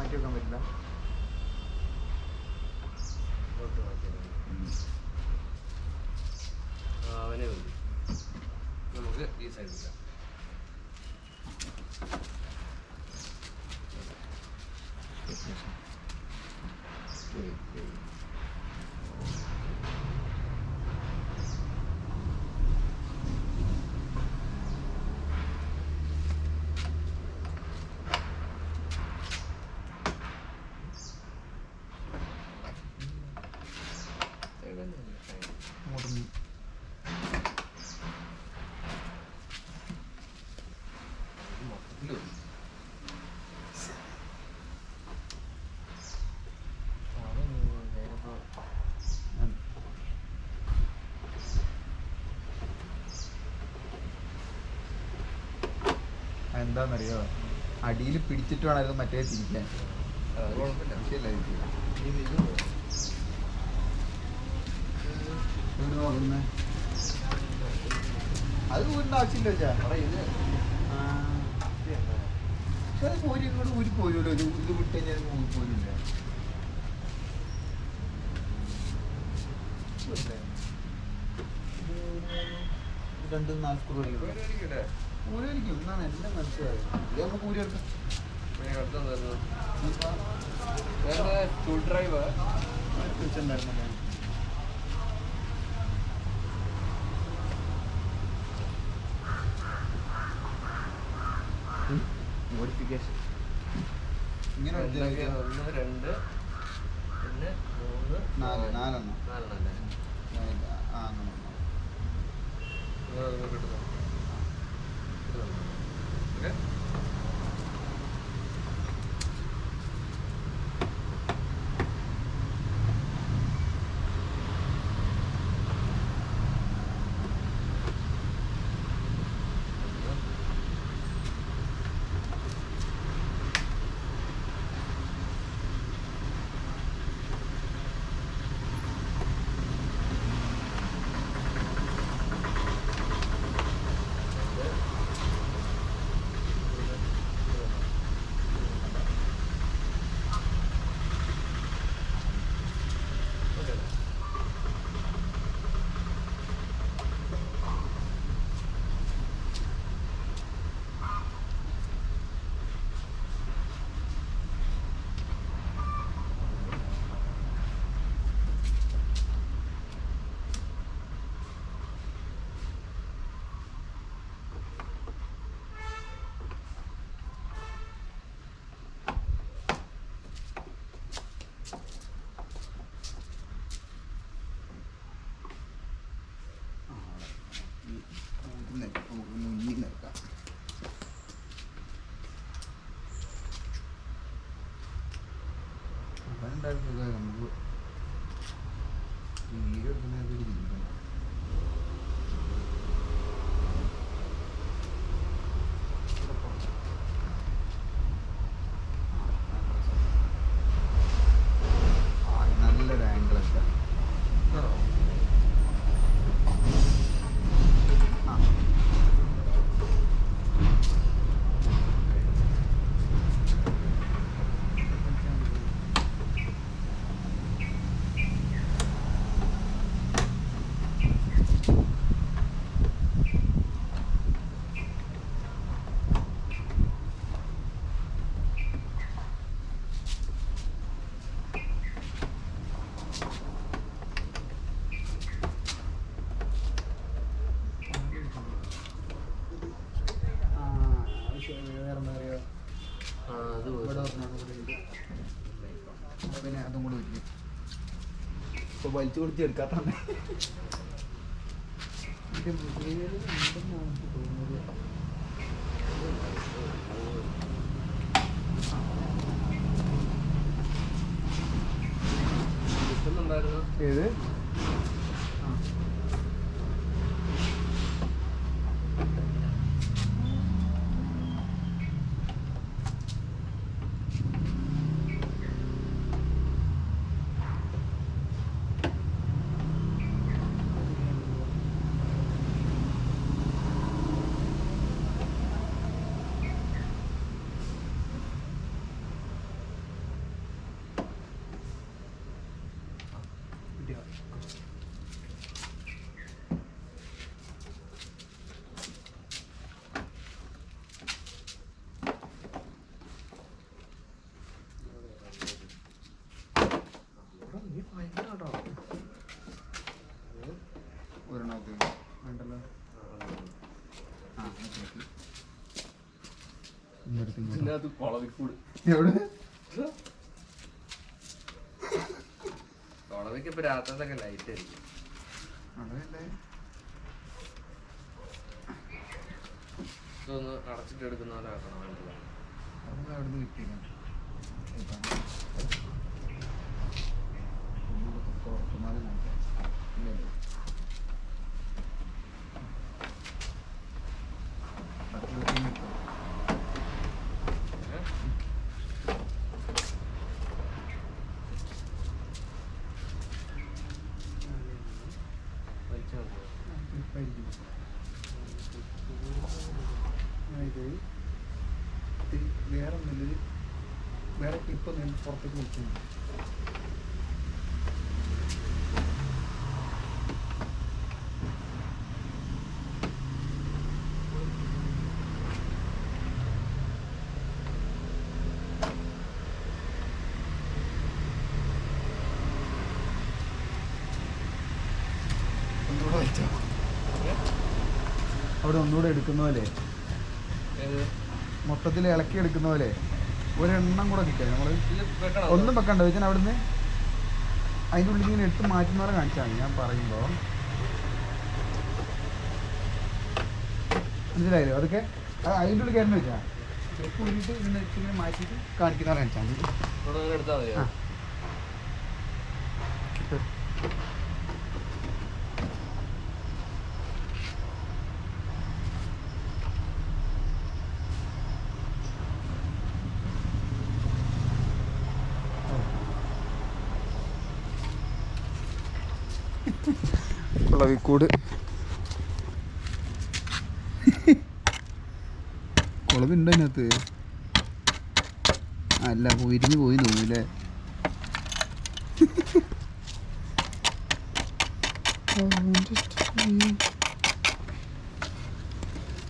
മാറ്റി വെക്കാൻ പറ്റില്ല. അവനെ മതി. നമുക്ക് ഈ സൈഡില്ല. എന്താന്നറിയോ, അടിയിൽ പിടിച്ചിട്ട് വേണമായിരുന്നു മറ്റേ തിരിക്കാൻ. അത് ഊരിന്റെ ആവശ്യമില്ല വെച്ചാ. പക്ഷെ അത് പോരി ഇങ്ങോട്ട് ഊരി പോരുമല്ലോ. ഇത് വിട്ട് കഴിഞ്ഞാൽ ഊരി പോരില്ല. രണ്ട് 4 സ്ക്രൂ ഊരായിരിക്കും എന്നാണ് എന്റെ മനസ്സിലായത്. ഇത് നമുക്ക് ഊരിയെടുക്കാം. സ്ക്രൂ ഡ്രൈവർ വെച്ചിട്ടുണ്ടായിരുന്നല്ലേ. മോഡിഫിക്കേഷൻ ഇങ്ങനെ 1 2 പിന്നെ 3 4 4 നമുക്ക് വീഡിയോ എടുക്കുന്നതിനൊക്കെ ഇരിക്കണം. നല്ലൊരു ആംഗിളൊക്കെ പിന്നെ അതും കൂടെ വയ്ക്കും. ഇപ്പൊ വലിച്ചു കൊടുത്തെടുക്കാത്ത ഏത് ഇതിനകത്ത് കുളവിക്കൂട്. എവിടെ കുളവിക്ക് ഇപ്പൊ രാത്രിയൊക്കെ ലൈറ്റ് ആയിരിക്കും. അതല്ലേ ഇതൊന്ന് അടച്ചിട്ട് എടുക്കുന്ന പോലെ ആക്കണം വേണ്ടത്. അതൊന്നും അവിടെ നിന്ന് കിട്ടിയില്ല. വേറെ ഒന്നുമില്ല, വേറെ ക്ലിപ്പ് പുറത്തേക്ക് വിളിക്കുന്നു. ഒന്നുകൂടെ വെച്ചോ, അവിടെ ഒന്നുകൂടെ എടുക്കുന്ന പോലെ, മൊത്തത്തിൽ ഇളക്കി എടുക്കുന്ന പോലെ ഒരെണ്ണം കൂടെ കിട്ടിയ നമ്മള് ഒന്നും വെക്കണ്ട വെച്ചാൽ അവിടുന്ന് അതിൻ്റെ ഉള്ളിൽ ഇങ്ങനെ എടുത്ത് മാറ്റുന്നവരെ കാണിച്ചാൽ ഞാൻ പറയുമ്പോൾ മനസ്സിലായല്ലോ. അതൊക്കെ അതിൻ്റെ ഉള്ളിൽ കയറുന്ന വെച്ചാൽ ചെരുപ്പ് ഉള്ളിട്ട് ഇങ്ങനെ മാറ്റിയിട്ട് കാണിക്കുന്നവരെ കാണിച്ചാൽ മതി. ആ കുളവിക്കൂട് കുളവുണ്ടോ അതിനകത്ത്? അല്ല, വിരിഞ്ഞ് പോയി തോന്നൂല്ലേ.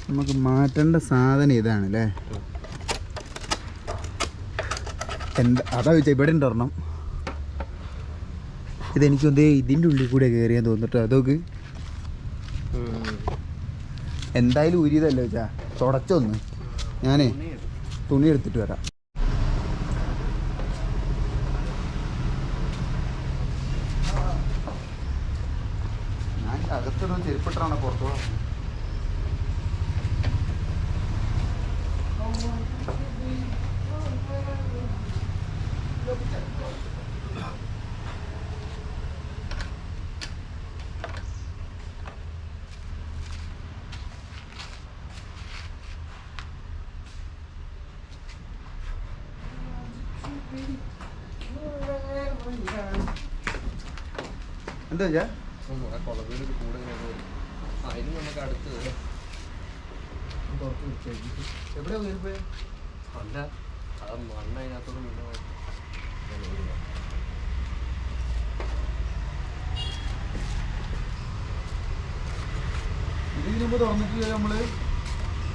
നമുക്ക് മാറ്റേണ്ട സാധനം ഇതാണല്ലേ. എന്താ അതാ ചോദിച്ചാൽ ഇവിടെ ഉണ്ടൊരെണ്ണം. ഇതെനിക്ക് എന്തേ ഇതിൻ്റെ ഉള്ളിൽ കൂടെ കയറിയാൻ തോന്നിട്ടോ. അതൊക്കെ എന്തായാലും ഊരിയതല്ലോ വെച്ചാ തുടച്ചൊന്ന് ഞാനേ തുണി എടുത്തിട്ട് വരാം. ഞാൻ അകത്തിടുന്ന ചെരുപ്പിട്ടാണ് പുറത്തു പോകാൻ. എന്താ വെച്ചാ കുളവിലൊരു കൂടെ അതിന് നമുക്ക് അടുത്ത് എവിടെയാ കയറിപ്പോയ? അല്ല, അത് മണ്ണ് അതിനകത്തോട് വീണ. ഇതിന് മുമ്പ് തുറന്നിട്ടില്ല നമ്മള്.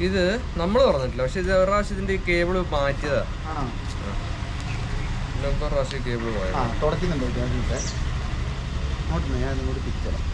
ഇത് നമ്മൾ തുറന്നിട്ടില്ല, പക്ഷെ ഇത് ഒരു പ്രാവശ്യം ഇതിന്റെ കേബിള് മാറ്റിയതാ. ആണോ? ഒരു പ്രാവശ്യം കേബിള് പോയത്. തുടക്കുന്നുണ്ടോ? അങ്ങോട്ട് ഞാൻ ഇങ്ങോട്ട് തിരിച്ചോളാം.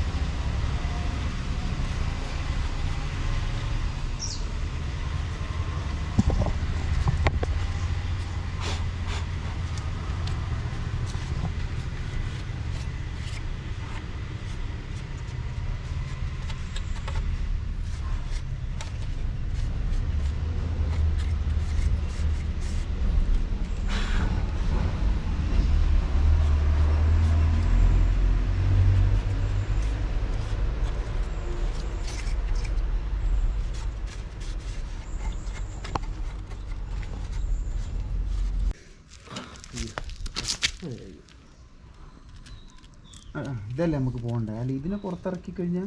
ഇതല്ലേ നമുക്ക് പോകണ്ടേ? അല്ല, ഇതിനെ പുറത്തിറക്കി കഴിഞ്ഞാൽ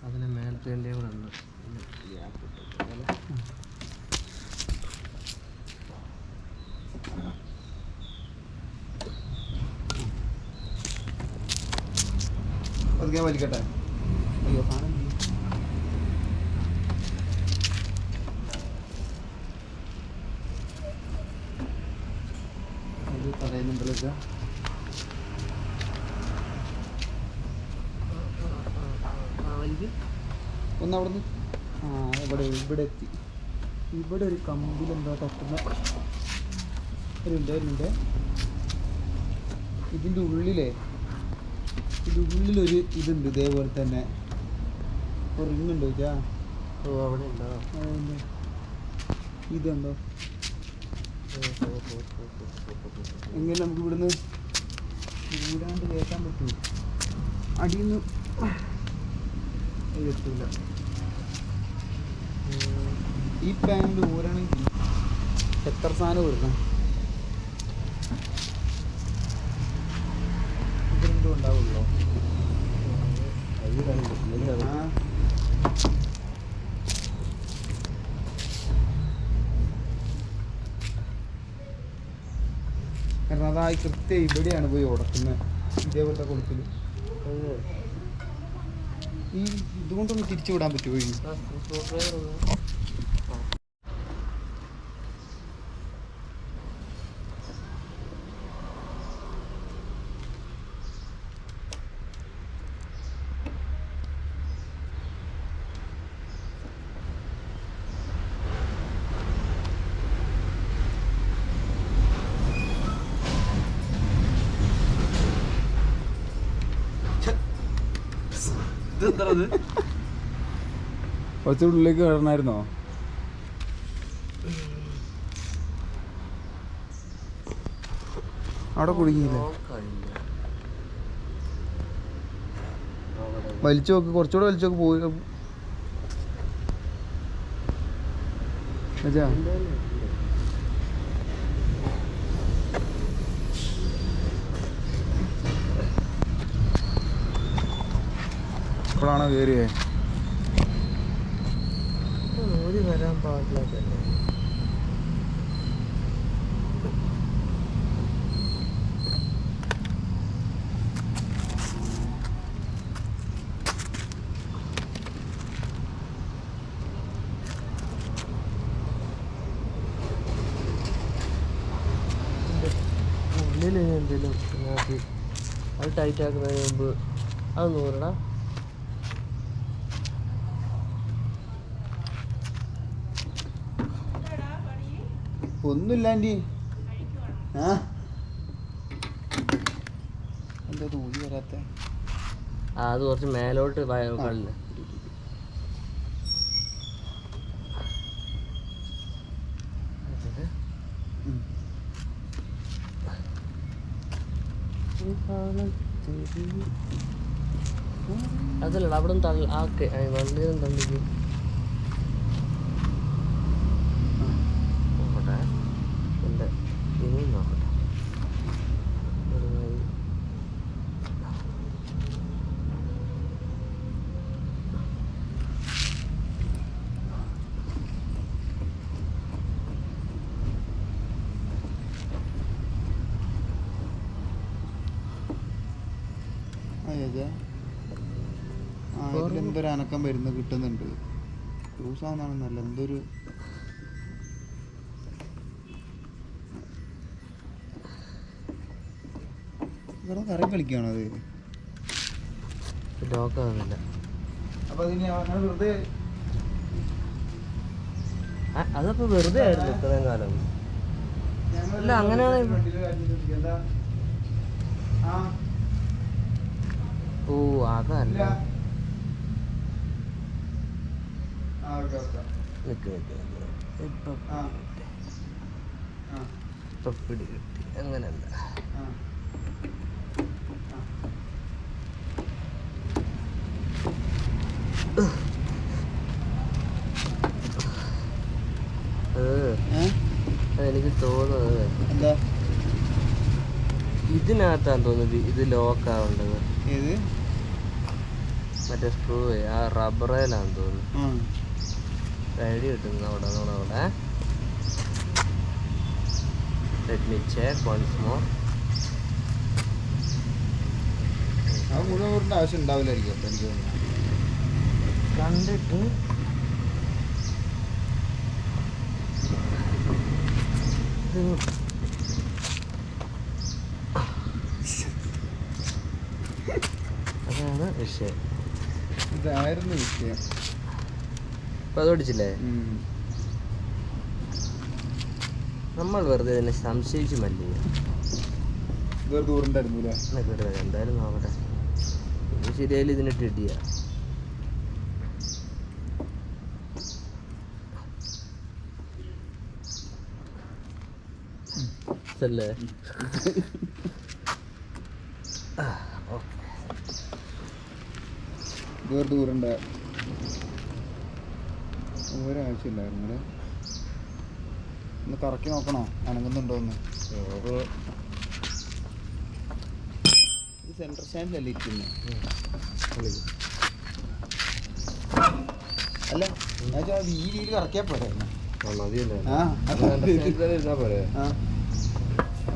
അതിനെ മേലത്തെ കൂടെ ഉണ്ട്. അതൊക്കെ വലിക്കട്ടെ. അയ്യോ, സാധനം അത് തടയുന്നുണ്ടല്ലോ. ഒന്ന് അവിടുന്ന് ഇവിടെ എത്തി. ഇവിടെ ഒരു കമ്പിലെന്താ തട്ടുന്ന ഉണ്ട്. ഇതിൻ്റെ ഉള്ളിലൊരു ഇതുണ്ട് ഇതേപോലെ തന്നെ ഒരു റിങ് ഉണ്ട് വെച്ചാ. അവിടെ ഉണ്ടോ? ഇതുണ്ടോ? എങ്ങനെ നമുക്ക് ഇവിടുന്ന് കൂടാണ്ട് കയറ്റാൻ പറ്റുമോ? അടിയിൽ നിന്ന് എത്തില്ല. ഈ പാൻറ് ഊരണമെങ്കിൽ എത്ര സാധനം കൊടുക്കണം? ഇത് രണ്ടും ഉണ്ടാവുള്ളൂ. കാരണം അതായി കൃത്യം ഇവിടെയാണ് പോയി ഉടക്കുന്നത്. ഇതേപോലത്തെ കൊടുക്കൽ ഈ ഇതുകൊണ്ടൊന്ന് തിരിച്ചു വിടാൻ പറ്റുമോ? കുറച്ച് ഉള്ളിലേക്ക് കയറണമായിരുന്നോ? അവിടെ കുടുങ്ങിയില്ലേ? വലിച്ചു നോക്ക്, കുറച്ചുകൂടെ വലിച്ചു നോക്ക്. പോയി ഇപ്പോഴാണോ കയറിയേ? വരാൻ പാടില്ല. ഉള്ളിൽ എന്തെങ്കിലും അത് ടൈറ്റ് ആക്കുന്നതിന് മുമ്പ് അത് നൂറടാ. ഒന്നുമില്ല ആൻറ്റി. എന്താ ഊരി വരാത്ത? അത് കുറച്ച് മേലോട്ട് കളില്ല. അതല്ലടാ അവിടെ തള്ളി വണ്ടിയിലും തള്ളിക്ക്. നോക്കട്ടെ എൻ്റെ ഇനിയും നോക്കട്ടെ. ഇതിലെന്തൊരു അനക്കം വരുന്ന കിട്ടുന്നുണ്ട്. ക്രൂസാണെന്നല്ല, എന്തൊരു ഇവിടെ കറി കളിക്കുകയാണോ അത്? ലോക്കാവുന്നില്ല. അപ്പൊ അതിന് വെറുതെ അതപ്പോ വെറുതെ ആയിരുന്നു ഇത്രയും കാലം. അല്ല അങ്ങനെയാണ്. ഓ അതല്ല. ഇപ്പൊ പിടി കിട്ടി. അങ്ങനല്ല. അതെനിക്ക് തോന്നുന്നത് എന്താ ഇതിനകത്താന്ന് തോന്നുന്നത് ഇത് ലോക്ക് ആവേണ്ടത്. ഏത് മറ്റേ സ്ക്രൂ ആ റബ്ബറേലാന്ന് തോന്നുന്നു. ഐഡിയ കിട്ടുന്നു അവിടെ. അവിടെ let me check once more. ആ മുഴുവൻ ആവശ്യം ഉണ്ടാവില്ലായിരിക്കും അപ്പം എനിക്ക് തോന്നുന്നു. കണ്ടിട്ട് അതാണ് വിഷയം. ഇതായിരുന്നു വിഷയം. അപ്പൊ അത് പഠിച്ചില്ലേ? നമ്മൾ വെറുതെ തന്നെ സംശയിച്ചു മല്ലേ എന്തായാലും നോക്കട്ടെ. ഇത് ശരിയായാലും ഇതിനിട്ട് ഇടിയ അല്ലേ. ദൂരണ്ട ഒരാവശ്യമില്ലായിരുന്നു. ഒന്ന് കറക്കി നോക്കണോ അനങ്ങുന്നുണ്ടോന്ന്. ഇത് സെൻട്രൽ സ്റ്റാൻഡിലല്ലേ ഇരിക്കുന്നത്? അല്ല ഞാൻ ഈ രീതിയിൽ കറക്കിയാൽ പോരായിരുന്നു.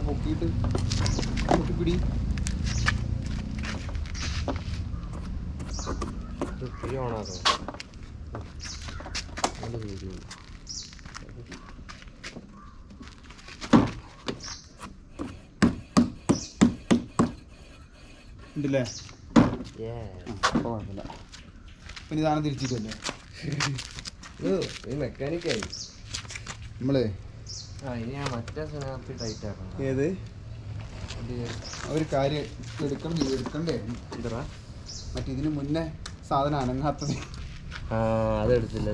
പൊക്കിയിട്ട് പൊക്കിപ്പിടി. ഉണ്ടല്ലേ? കുഴപ്പമില്ല. പിന്നെ ഇതാണ് തിരിച്ചിട്ടല്ലേ മെക്കാനിക്കായി നമ്മള് ഏത് ഒരു കാര്യം എടുക്കണ്ടേ? മറ്റേ മുന്നേ സാധനം അനങ്ങാത്തത് അതെടുത്തില്ലേ?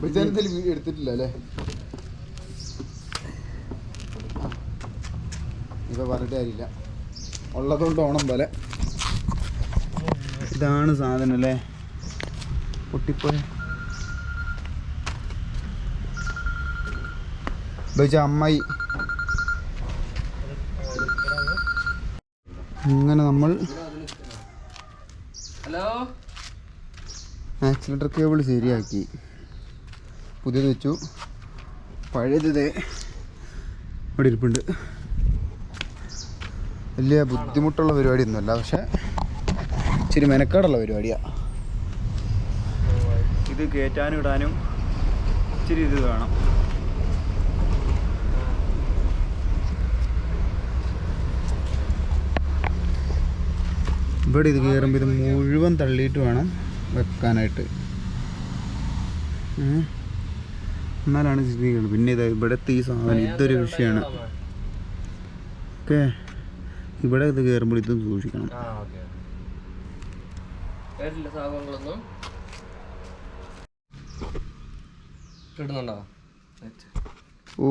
വീഡിയോ എടുത്തിട്ടില്ല അല്ലേ? ഇപ്പൊ പറഞ്ഞിട്ട് കാര്യമില്ല, ഉള്ളതുകൊണ്ട് ഓണം പോലെ. ഇതാണ് സാധനം അല്ലേ? പൊട്ടിപ്പോയ അമ്മായി. ഇങ്ങനെ നമ്മൾ ആക്സിലേറ്റർ കേബിൾ ശരിയാക്കി, പുതിയത് വെച്ചു. പഴയത് ഇവിടെ ഇരിപ്പുണ്ട്. വലിയ ബുദ്ധിമുട്ടുള്ള പരിപാടിയൊന്നുമല്ല, പക്ഷെ ഇച്ചിരി മെനക്കേടുള്ള പരിപാടിയാണ്. ഇത് കയറ്റാനും ഇടാനും ഇച്ചിരി ഇത് വേണം. ഇവിടെ ഇത് കയറുമ്പോൾ ഇത് മുഴുവൻ തള്ളിയിട്ട് വേണം വെക്കാനായിട്ട്. എന്നാലാണ് സ്ഥിതികൾ. പിന്നെ ഇത് ഇവിടുത്തെ ഈ സാധനം ഇതൊരു വിഷയമാണ്. ഓക്കെ, ഇവിടെ ഇത് കയറുമ്പോൾ ഇതും സൂക്ഷിക്കണം. ഓ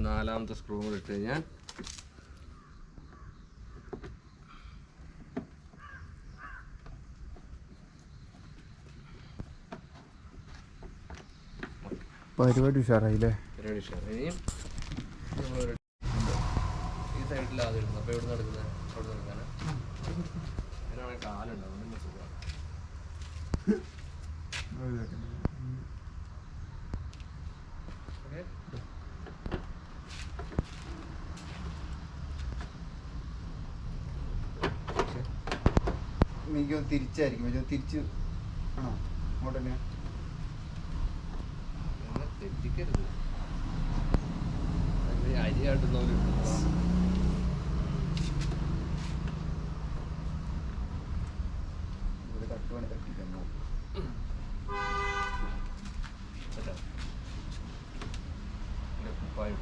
നാലാമത്തെ സ്ക്രൂ കൂടെ ഇട്ട് കഴിഞ്ഞാൽ പരിപാടി ഉഷാറായില്ലേ? പരിപാടി ഉഷാറ്. ഇനിയും ഈ സൈഡിലാണ് അത് ഇടുന്നത്. അപ്പോൾ എവിടെ നിന്ന് എടുക്കുന്നത്? അവിടെ നിന്ന് എടുക്കാനാണ്. ഇതിനാണെങ്കിൽ കാലുണ്ട്, അതുകൊണ്ട് സുഖമാണ്. എനിക്ക് തിരിച്ചായിരിക്കും. തിരിച്ച് ആണോ അങ്ങോട്ട് തന്നെ? തെറ്റിക്കരുത്, അരിയാട്ടുന്നവരുണ്ടോ? ഇവിടെ തട്ടുവാണ് തട്ടിക്കാൻ കുപ്പായം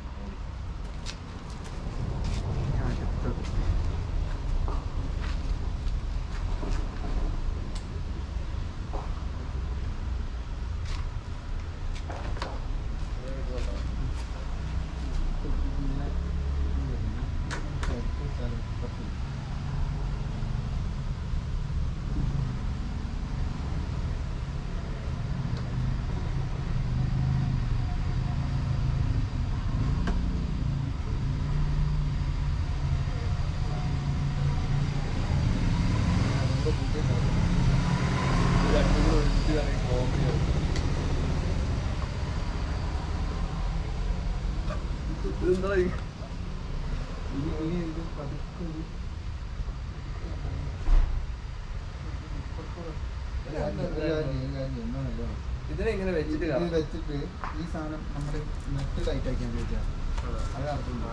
ഇതിനെങ്ങനെ വെച്ചിട്ട് വെച്ചിട്ട് ഈ സാധനം നമ്മുടെ നെറ്റ് ടൈറ്റ് ആക്കിയാൽ ചോദിച്ചാൽ അത് നടത്തുന്നു.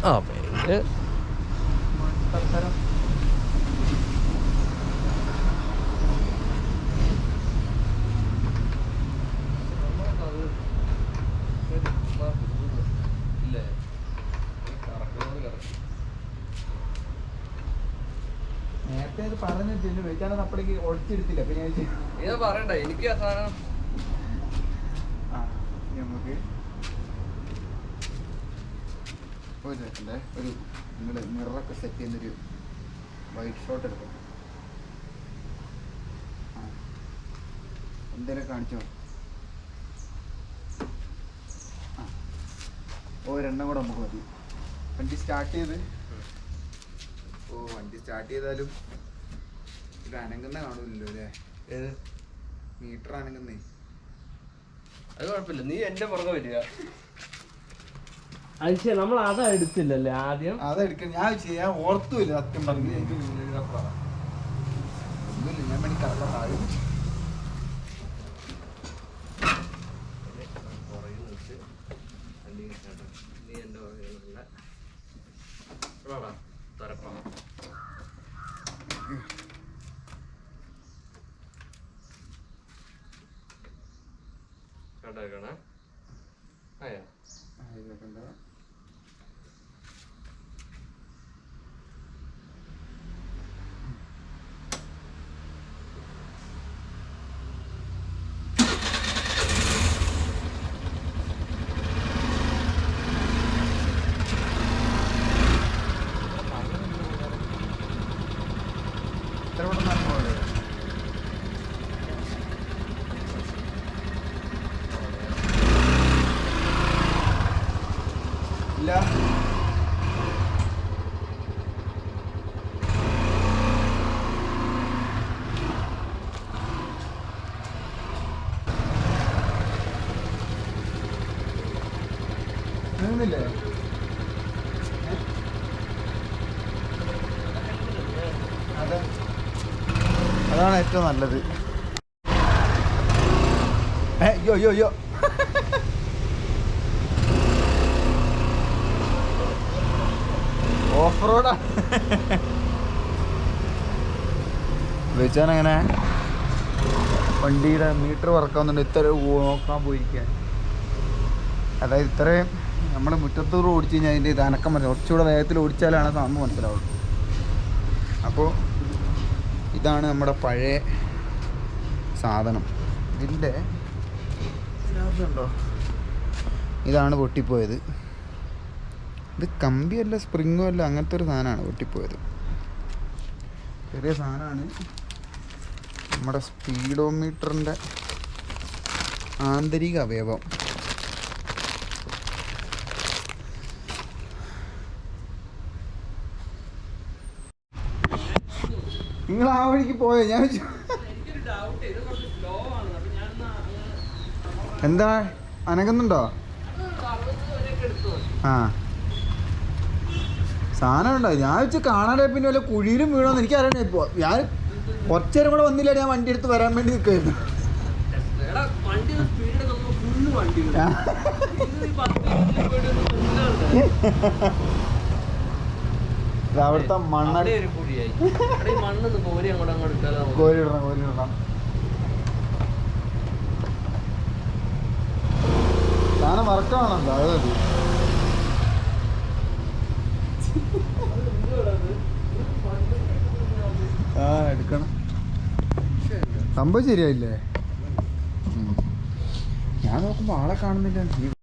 ആ പെയിന്റ് ഇല്ലേ നേരത്തെ അത് പറഞ്ഞിട്ടില്ല വെച്ചാൽ അപ്പഴേക്ക് ഒളിച്ചെടുത്തില്ല അപ്പൊ ഞാൻ ഇത് പറയണ്ട എനിക്ക് ആ സാധനം നമുക്ക് ഒരു സെക്കൻഡ് ഒരു നിങ്ങൾ മിററൊക്കെ സെറ്റ് ചെയ്യുന്നൊരു വൈറ്റ് ഷോട്ട് എടുക്കാം എന്തേലും കാണിച്ചോ ഒരെണ്ണം കൂടെ നമുക്ക് മതി വണ്ടി സ്റ്റാർട്ട് ചെയ്ത് വണ്ടി സ്റ്റാർട്ട് ചെയ്താലും ഇത് അനങ്ങുന്ന കാണൂല്ലോ അല്ലേ ഏത് മീറ്റർ അനങ്ങുന്നേ അത് കുഴപ്പമില്ല നീ എന്റെ പുറകെ വരിക അത് നമ്മൾ അതാ എടുത്തില്ലല്ലേ ആദ്യം അതെടുക്കാൻ ഞാൻ ചെയ്യാൻ ഓർത്തുമില്ല സത്യം പറഞ്ഞു ഒന്നുമില്ല ഞാൻ വേണ്ടി കറക്കം താഴെ നീ എന്റെ പുറകെ തരപ്പാണ് കണ്ടേക്കണേ ആയാ എത്ര പെട്ടെന്ന് അനുഭവം ഇല്ല നിന്നില്ലേ അതെ അതാണ് ഏറ്റവും നല്ലത് അയ്യോ അയ്യോ അയ്യോ ഓഫ് റോഡാ വെച്ചാൽ അങ്ങനെ വണ്ടിയുടെ മീറ്റർ വർക്കാവുന്നുണ്ട് ഇത്ര നോക്കാൻ പോയിരിക്കാൻ അതായത് ഇത്രയും നമ്മൾ മുറ്റത്തൂർ ഓടിച്ച് കഴിഞ്ഞാൽ അതിൻ്റെ ഇത് അനക്കം മനസ്സിലാവും കുറച്ചുകൂടെ വേഗത്തിൽ ഓടിച്ചാലാണ് സംഭവം മനസ്സിലാവുള്ളൂ അപ്പോൾ ഇതാണ് നമ്മുടെ പഴയ സാധനം ഇതിൻ്റെ ഉണ്ടോ ഇതാണ് പൊട്ടിപ്പോയത് ഇത് കമ്പിയല്ല സ്പ്രിങ്ങും അല്ല അങ്ങനത്തെ ഒരു സാധനമാണ് പൊട്ടിപ്പോയത് ചെറിയ സാധനമാണ് നമ്മുടെ സ്പീഡോമീറ്ററിൻ്റെ ആന്തരിക അവയവം നിങ്ങൾ ആ വഴിക്ക് പോയോ ഞാൻ എന്താ അനങ്ങുന്നുണ്ടോ ആ സാധനം ഉണ്ടോ ഞാൻ വെച്ച് കാണാതെ പിന്നെ വല്ല കുഴിയിലും വീണോന്ന് എനിക്കറിയണേ ഇപ്പോൾ ഞാൻ കുറച്ചേരം കൂടെ വന്നില്ല ഞാൻ വണ്ടി എടുത്ത് വരാൻ വേണ്ടി നിൽക്കുമായിരുന്നു അവിടുത്തെ കോരിടണം സാധനം വർക്കാണല്ലോ അത് മതി ആ എടുക്കണം സംഭവം ശരിയായില്ലേ ഞാൻ നോക്കുമ്പോൾ ആളെ കാണുന്നില്ല